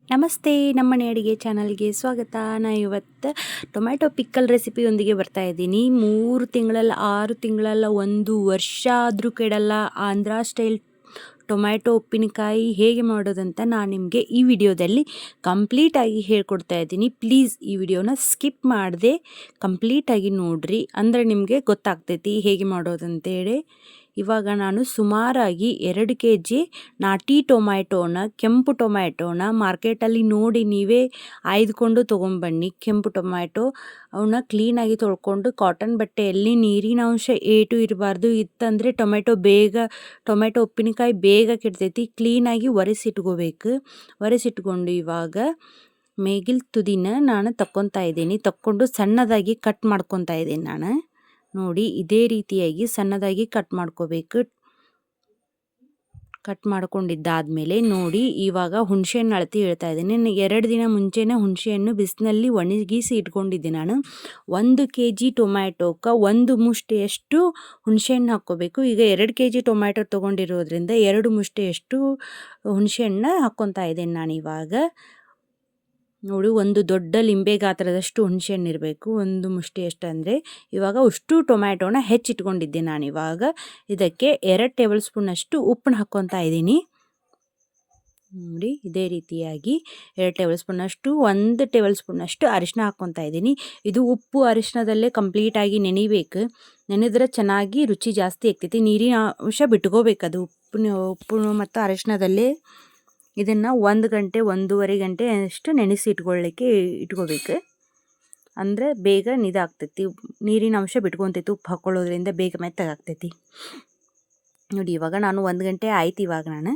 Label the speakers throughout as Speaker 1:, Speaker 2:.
Speaker 1: ನಮಸ್ತೆ, ನಮ್ಮನೆ ಅಡುಗೆ ಚಾನಲ್ಗೆ ಸ್ವಾಗತ. ನಾನು ಇವತ್ತು ಟೊಮ್ಯಾಟೊ ಪಿಕ್ಕಲ್ ರೆಸಿಪಿಯೊಂದಿಗೆ ಬರ್ತಾ ಇದ್ದೀನಿ. 3 ತಿಂಗಳಲ್ಲ, 6 ತಿಂಗಳಲ್ಲ, 1 ವರ್ಷ ಆದರೂ ಕೆಡಲ್ಲ ಆಂಧ್ರ ಸ್ಟೈಲ್ ಟೊಮ್ಯಾಟೊ ಉಪ್ಪಿನಕಾಯಿ ಹೇಗೆ ಮಾಡೋದಂತ ನಾನು ನಿಮಗೆ ಈ ವಿಡಿಯೋದಲ್ಲಿ ಕಂಪ್ಲೀಟಾಗಿ ಹೇಳ್ಕೊಡ್ತಾ ಇದ್ದೀನಿ. ಪ್ಲೀಸ್ ಈ ವಿಡಿಯೋನ ಸ್ಕಿಪ್ ಮಾಡದೆ ಕಂಪ್ಲೀಟಾಗಿ ನೋಡಿರಿ, ಅಂದರೆ ನಿಮಗೆ ಗೊತ್ತಾಗ್ತೈತಿ ಹೇಗೆ ಮಾಡೋದಂತೇಳಿ. ಇವಾಗ ನಾನು ಸುಮಾರಾಗಿ 2 kg ನಾಟಿ ಟೊಮ್ಯಾಟೋನ, ಕೆಂಪು ಟೊಮ್ಯಾಟೋನ ಮಾರ್ಕೆಟಲ್ಲಿ ನೋಡಿ ನೀವೇ ಆಯ್ದುಕೊಂಡು ತೊಗೊಂಬನ್ನಿ. ಕೆಂಪು ಟೊಮ್ಯಾಟೊ ಅವನ್ನ ಕ್ಲೀನಾಗಿ ತೊಳ್ಕೊಂಡು ಕಾಟನ್ ಬಟ್ಟೆಯಲ್ಲಿ ನೀರಿನ ಅಂಶ ಏಟು ಇರಬಾರ್ದು. ಇತ್ತಂದರೆ ಟೊಮೆಟೊ ಉಪ್ಪಿನಕಾಯಿ ಬೇಗ ಕೆಡ್ತೈತಿ. ಕ್ಲೀನಾಗಿ ಒರೆಸಿಟ್ಕೋಬೇಕು. ಒರೆಸಿಟ್ಕೊಂಡು ಇವಾಗ ಮೇಗಿಲ್ ತುದಿನ ನಾನು ತಕ್ಕೊತಾ ಇದ್ದೀನಿ. ತಕ್ಕೊಂಡು ಸಣ್ಣದಾಗಿ ಕಟ್ ಮಾಡ್ಕೊತಾ ಇದ್ದೀನಿ ನಾನು. ನೋಡಿ ಇದೇ ರೀತಿಯಾಗಿ ಸಣ್ಣದಾಗಿ ಕಟ್ ಮಾಡ್ಕೋಬೇಕು. ಕಟ್ ಮಾಡ್ಕೊಂಡಿದ್ದಾದಮೇಲೆ ನೋಡಿ ಇವಾಗ ಹುಣಸೆಹಣ್ಣು ಅಳತೆ ಹೇಳ್ತಾ ಇದ್ದೀನಿ. 2 ದಿನ ಮುಂಚೆನೇ ಹುಣಸೆಹಣ್ಣು ಬಿಸಿನಲ್ಲಿ ಒಣಗಿಸಿ ಇಟ್ಕೊಂಡಿದ್ದೆ ನಾನು. 1 kg ಟೊಮ್ಯಾಟೋಕ್ಕೆ 1 ಮುಷ್ಟಿಯಷ್ಟು ಹುಣಸೆಹಣ್ಣು ಹಾಕ್ಕೋಬೇಕು. ಈಗ 2 kg ಟೊಮ್ಯಾಟೊ ತೊಗೊಂಡಿರೋದ್ರಿಂದ 2 ಮುಷ್ಟಿಯಷ್ಟು ಹುಣಸೆಹಣ್ಣು ಹಾಕ್ಕೊತಾ ಇದ್ದೇನೆ ನಾನು ಇವಾಗ. ನೋಡಿ, ಒಂದು ದೊಡ್ಡ ಲಿಂಬೆ ಗಾತ್ರದಷ್ಟು ಹುಣಸೆಹಣ್ಣು ಇರಬೇಕು, 1 ಮುಷ್ಟಿಯಷ್ಟು. ಅಂದರೆ ಇವಾಗ ಅಷ್ಟು ಟೊಮ್ಯಾಟೋನ ಹೆಚ್ಚಿಟ್ಕೊಂಡಿದ್ದೆ ನಾನು. ಇವಾಗ ಇದಕ್ಕೆ 2 ಟೇಬಲ್ ಸ್ಪೂನಷ್ಟು ಉಪ್ಪನ್ನ ಹಾಕ್ಕೊತಾ ಇದ್ದೀನಿ. ನೋಡಿ ಇದೇ ರೀತಿಯಾಗಿ 2 ಟೇಬಲ್ ಸ್ಪೂನಷ್ಟು, 1 ಟೇಬಲ್ ಸ್ಪೂನಷ್ಟು ಅರಿಶಿನ ಹಾಕ್ಕೊತಾ ಇದ್ದೀನಿ. ಇದು ಉಪ್ಪು ಅರಿಶಿನದಲ್ಲೇ ಕಂಪ್ಲೀಟಾಗಿ ನೆನಿಬೇಕು. ನೆನೆದ್ರೆ ಚೆನ್ನಾಗಿ ರುಚಿ ಜಾಸ್ತಿ ಆಗ್ತೈತಿ. ನೀರಿನ ಅಂಶ ಬಿಟ್ಕೋಬೇಕು ಅದು ಉಪ್ಪು ಮತ್ತು ಅರಿಶಿನದಲ್ಲೇ. ಇದನ್ನು 1 ಗಂಟೆ 1.5 ಗಂಟೆ ಅಷ್ಟು ನೆನೆಸಿ ಇಟ್ಕೋಬೇಕು. ಅಂದರೆ ಬೇಗ ನಿದಾಗ್ತೈತಿ, ನೀರಿನ ಅಂಶ ಬಿಟ್ಕೊತೈತಿ. ಉಪ್ಪು ಹಾಕ್ಕೊಳ್ಳೋದ್ರಿಂದ ಬೇಗ ಮೆತ್ತಗಾಗ್ತೈತಿ. ನೋಡಿ ಇವಾಗ ನಾನು 1 ಗಂಟೆ ಆಯ್ತು. ಇವಾಗ ನಾನು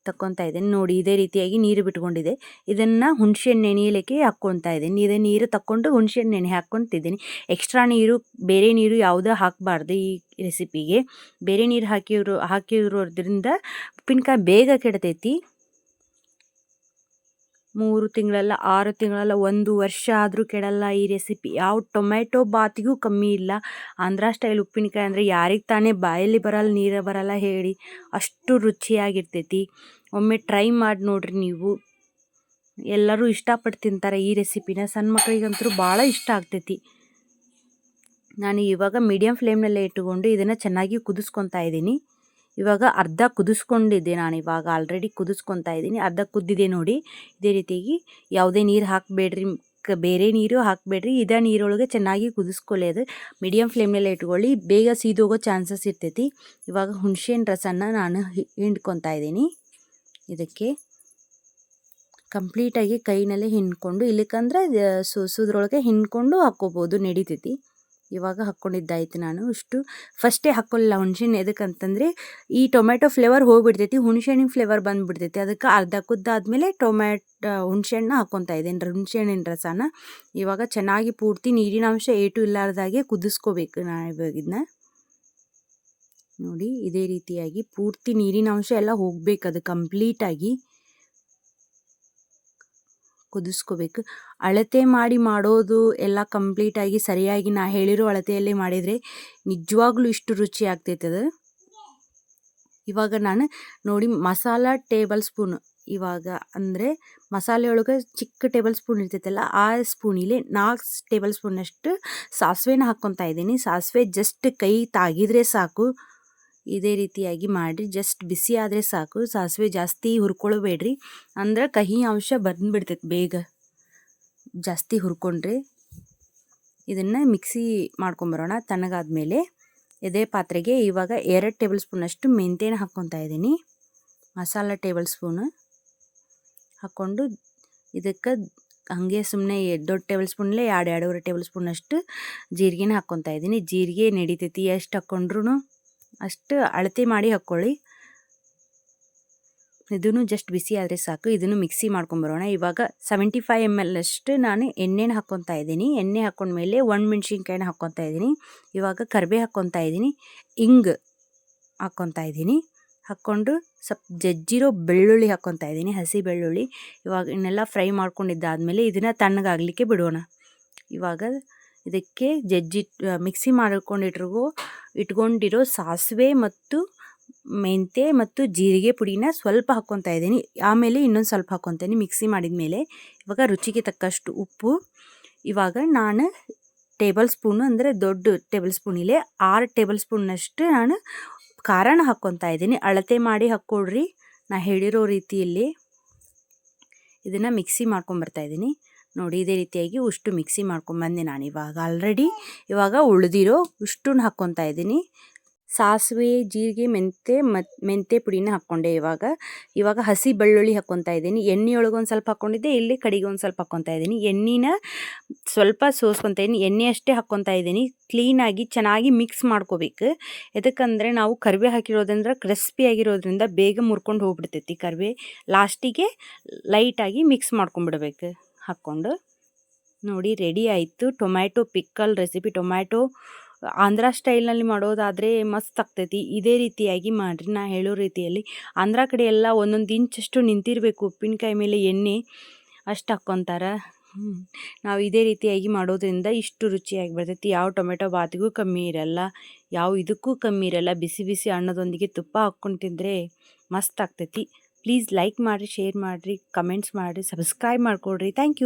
Speaker 1: ತಕ್ಕೊತಾ ಇದ್ದೀನಿ. ನೋಡಿ ಇದೇ ರೀತಿಯಾಗಿ ನೀರು ಬಿಟ್ಕೊಂಡಿದೆ. ಇದನ್ನು ಹುಣಸೆಹಣ್ಣು ನೆನೆಯಲಿಕ್ಕೆ ಹಾಕ್ಕೊತಾ ಇದ್ದೀನಿ. ಇದೇ ನೀರು ತಕ್ಕೊಂಡು ಹುಣಸೆಹಣ್ಣು ನೆನೆ ಹಾಕ್ಕೊತಿದ್ದೀನಿ. ಎಕ್ಸ್ಟ್ರಾ ನೀರು, ಬೇರೆ ನೀರು ಯಾವುದೂ ಹಾಕಬಾರ್ದು ಈ ರೆಸಿಪಿಗೆ. ಬೇರೆ ನೀರು ಹಾಕಿರೋದ್ರಿಂದ ಉಪ್ಪಿನಕಾಯಿ ಬೇಗ ಕೆಡ್ತೈತಿ. 3 ತಿಂಗಳಲ್ಲ, 6 ತಿಂಗಳಲ್ಲ, 1 ವರ್ಷ ಆದರೂ ಕೆಡಲ್ಲ ಈ ರೆಸಿಪಿ. ಯಾವ ಟೊಮ್ಯಾಟೊ ಬಾತಿಗೂ ಕಮ್ಮಿ ಇಲ್ಲ. ಆಂಧ್ರ ಸ್ಟೈಲ್ ಉಪ್ಪಿನಕಾಯಿ ಅಂದರೆ ಯಾರಿಗೆ ತಾನೇ ಬಾಯಲ್ಲಿ ಬರಲ್ಲ, ನೀರು ಬರಲ್ಲ ಹೇಳಿ. ಅಷ್ಟು ರುಚಿಯಾಗಿರ್ತೈತಿ. ಒಮ್ಮೆ ಟ್ರೈ ಮಾಡಿ ನೋಡಿರಿ ನೀವು. ಎಲ್ಲರೂ ಇಷ್ಟಪಟ್ಟು ತಿಂತಾರೆ ಈ ರೆಸಿಪಿನ. ಸಣ್ಣ ಮಕ್ಕಳಿಗಂತೂ ಭಾಳ ಇಷ್ಟ ಆಗ್ತೈತಿ. ನಾನು ಇವಾಗ ಮೀಡಿಯಮ್ ಫ್ಲೇಮ್ನಲ್ಲೇ ಇಟ್ಟುಕೊಂಡು ಇದನ್ನು ಚೆನ್ನಾಗಿ ಕುದಿಸ್ಕೊತಾ ಇದ್ದೀನಿ. ಇವಾಗ ಅರ್ಧ ಕುದಿಸ್ಕೊಂಡಿದ್ದೆ ನಾನು. ಇವಾಗ ಆಲ್ರೆಡಿ ಕುದಿಸ್ಕೊತಾ ಇದ್ದೀನಿ. ಅರ್ಧ ಕುದ್ದಿದೆ ನೋಡಿ. ಇದೇ ರೀತಿಯಾಗಿ ಯಾವುದೇ ನೀರು ಹಾಕಬೇಡ್ರಿ, ಬೇರೆ ನೀರು ಹಾಕಬೇಡ್ರಿ. ಇದೇ ನೀರೊಳಗೆ ಚೆನ್ನಾಗಿ ಕುದಿಸ್ಕೊಳ್ಳಿ. ಅದು ಮೀಡಿಯಮ್ ಫ್ಲೇಮ್ನಲ್ಲೇ ಇಟ್ಕೊಳ್ಳಿ, ಬೇಗ ಸೀದೋಗೋ ಚಾನ್ಸಸ್ ಇರ್ತೈತಿ. ಇವಾಗ ಹುಣಸೆಹಣ್ಣು ರಸನ ನಾನು ಹಿಂಡ್ಕೊತಾ ಇದ್ದೀನಿ. ಇದಕ್ಕೆ ಕಂಪ್ಲೀಟಾಗಿ ಕೈನಲ್ಲೇ ಹಿಂಡ್ಕೊಂಡು, ಇಲ್ಲಕ್ಕಂದ್ರೆ ಸುದ್ರೊಳಗೆ ಹಿಂಡ್ಕೊಂಡು ಹಾಕ್ಕೋಬೋದು, ನಡಿತೈತಿ. ಇವಾಗ ಹಾಕ್ಕೊಂಡಿದ್ದಾಯ್ತು. ನಾನು ಅಷ್ಟು ಫಸ್ಟೇ ಹಾಕ್ಕೊಳ್ಳಿಲ್ಲ ಹುಣಸೆಹಣ್ಣು. ಎದಕ್ಕಂತಂದರೆ ಈ ಟೊಮ್ಯಾಟೊ ಫ್ಲೇವರ್ ಹೋಗಿಬಿಡ್ತೈತಿ, ಹುಣಸೆಹಣ್ಣಿನ ಫ್ಲೇವರ್ ಬಂದುಬಿಡ್ತೈತಿ. ಅದಕ್ಕೆ ಅರ್ಧ ಕುದ್ದಾದಮೇಲೆ ಹುಣಸೆಹಣ್ಣು ಹಾಕ್ಕೊತಾ ಇದ್ದೀನಿ, ಹುಣಸೆಹಣ್ಣಿನ ರಸನ. ಇವಾಗ ಚೆನ್ನಾಗಿ ಪೂರ್ತಿ ನೀರಿನ ಅಂಶ ಏಟು ಇಲ್ಲಾರ್ದಾಗೆ ಕುದಿಸ್ಕೋಬೇಕು. ನಾನು ಇವಾಗ ಇದನ್ನ ನೋಡಿ ಇದೇ ರೀತಿಯಾಗಿ ಪೂರ್ತಿ ನೀರಿನ ಅಂಶ ಎಲ್ಲ ಹೋಗ್ಬೇಕು. ಅದು ಕಂಪ್ಲೀಟಾಗಿ ಕುದಿಸ್ಕೋಬೇಕು. ಅಳತೆ ಮಾಡಿ ಮಾಡೋದು ಎಲ್ಲ ಕಂಪ್ಲೀಟಾಗಿ ಸರಿಯಾಗಿ ನಾ ಹೇಳಿರೋ ಅಳತೆಯಲ್ಲೇ ಮಾಡಿದರೆ ನಿಜವಾಗ್ಲೂ ಇಷ್ಟು ರುಚಿ ಆಗ್ತೈತೆ ಅದು. ಇವಾಗ ನಾನು ನೋಡಿ ಮಸಾಲ ಟೇಬಲ್ ಸ್ಪೂನು, ಇವಾಗ ಅಂದರೆ ಮಸಾಲೆ ಒಳಗೆ ಚಿಕ್ಕ ಟೇಬಲ್ ಸ್ಪೂನ್ ಇರ್ತೈತಲ್ಲ, ಆ ಸ್ಪೂನಿಲೆ 4 ಟೇಬಲ್ ಸ್ಪೂನಷ್ಟು ಸಾಸಿವೆನ ಹಾಕ್ಕೊತಾ ಇದ್ದೀನಿ. ಸಾಸಿವೆ ಜಸ್ಟ್ ಕೈ ತಾಗಿದ್ರೆ ಸಾಕು. ಇದೇ ರೀತಿಯಾಗಿ ಮಾಡಿ ಜಸ್ಟ್ ಬಿಸಿ ಆದರೆ ಸಾಕು. ಸಾಸಿವೆ ಜಾಸ್ತಿ ಹುರ್ಕೊಳ್ಬೇಡ್ರಿ, ಅಂದ್ರೆ ಕಹಿ ಅಂಶ ಬಂದುಬಿಡ್ತೈತೆ ಬೇಗ ಜಾಸ್ತಿ ಹುರ್ಕೊಂಡ್ರೆ. ಇದನ್ನು ಮಿಕ್ಸಿ ಮಾಡ್ಕೊಂಬರೋಣ. ತಣ್ಣಗಾದ್ಮೇಲೆ ಇದೇ ಪಾತ್ರೆಗೆ ಇವಾಗ 2 ಟೇಬಲ್ ಸ್ಪೂನಷ್ಟು ಮೆಂತ್ಯನ ಹಾಕ್ಕೊತಾ ಇದ್ದೀನಿ. ಮಸಾಲ ಟೇಬಲ್ ಸ್ಪೂನು ಹಾಕ್ಕೊಂಡು ಇದಕ್ಕೆ ಹಾಗೆ ಸುಮ್ಮನೆ ದೊಡ್ಡ ಟೇಬಲ್ ಸ್ಪೂನಲ್ಲೇ 2-2.5 ಟೇಬಲ್ ಸ್ಪೂನಷ್ಟು ಜೀರಿಗೆನ ಹಾಕ್ಕೊತಾ ಇದ್ದೀನಿ. ಜೀರಿಗೆ ನಡಿತೈತಿ, ಎಷ್ಟು ಹಾಕ್ಕೊಂಡ್ರೂ ಅಷ್ಟು ಅಳತೆ ಮಾಡಿ ಹಾಕ್ಕೊಳ್ಳಿ. ಇದನ್ನು ಜಸ್ಟ್ ಬಿಸಿ ಆದರೆ ಸಾಕು. ಇದನ್ನು ಮಿಕ್ಸಿ ಮಾಡ್ಕೊಂಬರೋಣ. ಇವಾಗ 75 ml ಅಷ್ಟು ನಾನು ಎಣ್ಣೆನ ಹಾಕ್ಕೊತಾ ಇದ್ದೀನಿ. ಎಣ್ಣೆ ಹಾಕ್ಕೊಂಡ್ಮೇಲೆ ಒಣಮೆಣ್ಸಿನ್ಕಾಯಿನ ಹಾಕ್ಕೊತಾ ಇದ್ದೀನಿ. ಇವಾಗ ಕರಿಬೇವು ಹಾಕ್ಕೊತಾ ಇದ್ದೀನಿ, ಇಂಗು ಹಾಕ್ಕೊತಾ ಇದ್ದೀನಿ. ಹಾಕ್ಕೊಂಡು ಸ್ವಲ್ಪ ಜಜ್ಜಿರೋ ಬೆಳ್ಳುಳ್ಳಿ ಹಾಕ್ಕೊತಾ ಇದ್ದೀನಿ, ಹಸಿ ಬೆಳ್ಳುಳ್ಳಿ. ಇವಾಗ ಇನ್ನೆಲ್ಲ ಫ್ರೈ ಮಾಡ್ಕೊಂಡಿದ್ದಾದಮೇಲೆ ಇದನ್ನು ತಣ್ಣಗಾಗಲಿಕ್ಕೆ ಬಿಡೋಣ. ಇವಾಗ ಇದಕ್ಕೆ ಮಿಕ್ಸಿ ಇಟ್ಕೊಂಡಿರೋ ಸಾಸಿವೆ ಮತ್ತು ಮೆಂತ್ಯ ಮತ್ತು ಜೀರಿಗೆ ಪುಡಿನ ಸ್ವಲ್ಪ ಹಾಕ್ಕೊತಾ ಇದ್ದೀನಿ. ಆಮೇಲೆ ಇನ್ನೊಂದು ಸ್ವಲ್ಪ ಹಾಕ್ಕೊತೀನಿ ಮಿಕ್ಸಿ ಮಾಡಿದ ಮೇಲೆ. ಇವಾಗ ರುಚಿಗೆ ತಕ್ಕಷ್ಟು ಉಪ್ಪು. ಇವಾಗ ನಾನು ಟೇಬಲ್ ಸ್ಪೂನು ಅಂದರೆ ದೊಡ್ಡ ಟೇಬಲ್ ಸ್ಪೂನಿಲೆ 6 ಟೇಬಲ್ ಸ್ಪೂನ್ನಷ್ಟು ನಾನು ಖಾರನ ಹಾಕ್ಕೊತಾ ಇದ್ದೀನಿ. ಅಳತೆ ಮಾಡಿ ಹಾಕ್ಕೊಡ್ರಿ, ನಾ ಹೇಳಿರೋ ರೀತಿಯಲ್ಲಿ. ಇದನ್ನು ಮಿಕ್ಸಿ ಮಾಡ್ಕೊಂಬರ್ತಾಯಿದ್ದೀನಿ. ನೋಡಿ ಇದೇ ರೀತಿಯಾಗಿ ಉಷ್ಟು ಮಿಕ್ಸಿ ಮಾಡ್ಕೊಂಬಂದೆ ನಾನು ಆಲ್ರೆಡಿ. ಇವಾಗ ಉಳಿದಿರೋ ಉಷ್ಟನ್ನು ಹಾಕ್ಕೊತಾ ಇದ್ದೀನಿ. ಸಾಸಿವೆ, ಜೀರಿಗೆ, ಮೆಂತ್ಯ ಪುಡಿನ ಹಾಕ್ಕೊಂಡೆ. ಇವಾಗ ಹಸಿ ಬೆಳ್ಳುಳ್ಳಿ ಹಾಕ್ಕೊತಾ ಇದ್ದೀನಿ. ಎಣ್ಣೆಯೊಳಗೆ ಒಂದು ಸ್ವಲ್ಪ ಹಾಕ್ಕೊಂಡಿದ್ದೆ, ಇಲ್ಲಿ ಕಡೆಗೆ ಒಂದು ಸ್ವಲ್ಪ ಹಾಕ್ಕೊತಾ ಇದ್ದೀನಿ. ಎಣ್ಣೆನ ಸ್ವಲ್ಪ ಸೋಸ್ಕೊತಾ ಇದ್ದೀನಿ. ಎಣ್ಣೆ ಅಷ್ಟೇ ಹಾಕ್ಕೊತಾ ಇದ್ದೀನಿ. ಕ್ಲೀನಾಗಿ ಚೆನ್ನಾಗಿ ಮಿಕ್ಸ್ ಮಾಡ್ಕೋಬೇಕು. ಯಾಕಂದರೆ ನಾವು ಕರಿಬೇ ಹಾಕಿರೋದ್ರಿಂದ ಕ್ರಿಸ್ಪಿ ಆಗಿರೋದ್ರಿಂದ ಬೇಗ ಮುರ್ಕೊಂಡು ಹೋಗ್ಬಿಡ್ತೈತಿ ಕರಿಬೇ. ಲಾಸ್ಟಿಗೆ ಲೈಟಾಗಿ ಮಿಕ್ಸ್ ಮಾಡ್ಕೊಂಬಿಡ್ಬೇಕು ಹಾಕ್ಕೊಂಡು. ನೋಡಿ ರೆಡಿ ಆಯಿತು tomato pickle recipe. Tomato Andhra ಸ್ಟೈಲ್ನಲ್ಲಿ ಮಾಡೋದಾದರೆ ಮಸ್ತ್ ಆಗ್ತೈತಿ. ಇದೇ ರೀತಿಯಾಗಿ ಮಾಡಿರಿ, ನಾ ಹೇಳೋ ರೀತಿಯಲ್ಲಿ. ಆಂಧ್ರ ಕಡೆ ಎಲ್ಲ ಒಂದೊಂದು ಇಂಚಷ್ಟು ನಿಂತಿರಬೇಕು ಉಪ್ಪಿನಕಾಯಿ ಮೇಲೆ ಎಣ್ಣೆ, ಅಷ್ಟು ಹಾಕ್ಕೊತಾರೆ. ನಾವು ಇದೇ ರೀತಿಯಾಗಿ ಮಾಡೋದ್ರಿಂದ ಇಷ್ಟು ರುಚಿಯಾಗಿ ಬರ್ತೈತಿ. ಯಾವ ಟೊಮೆಟೊ ಬಾತಿಗೂ ಕಮ್ಮಿ ಇರಲ್ಲ, ಯಾವ ಇದಕ್ಕೂ ಕಮ್ಮಿ ಇರಲ್ಲ. ಬಿಸಿ ಬಿಸಿ ಅನ್ನದೊಂದಿಗೆ ತುಪ್ಪ ಹಾಕ್ಕೊಂಡು ತಿಂದರೆ ಮಸ್ತ್ ಆಗ್ತೈತಿ. ಪ್ಲೀಸ್ ಲೈಕ್ ಮಾಡಿರಿ, ಶೇರ್ ಮಾಡಿರಿ, ಕಮೆಂಟ್ಸ್ ಮಾಡಿರಿ, ಸಬ್ಸ್ಕ್ರೈಬ್ ಮಾಡಿಕೊಡ್ರಿ. Thank you.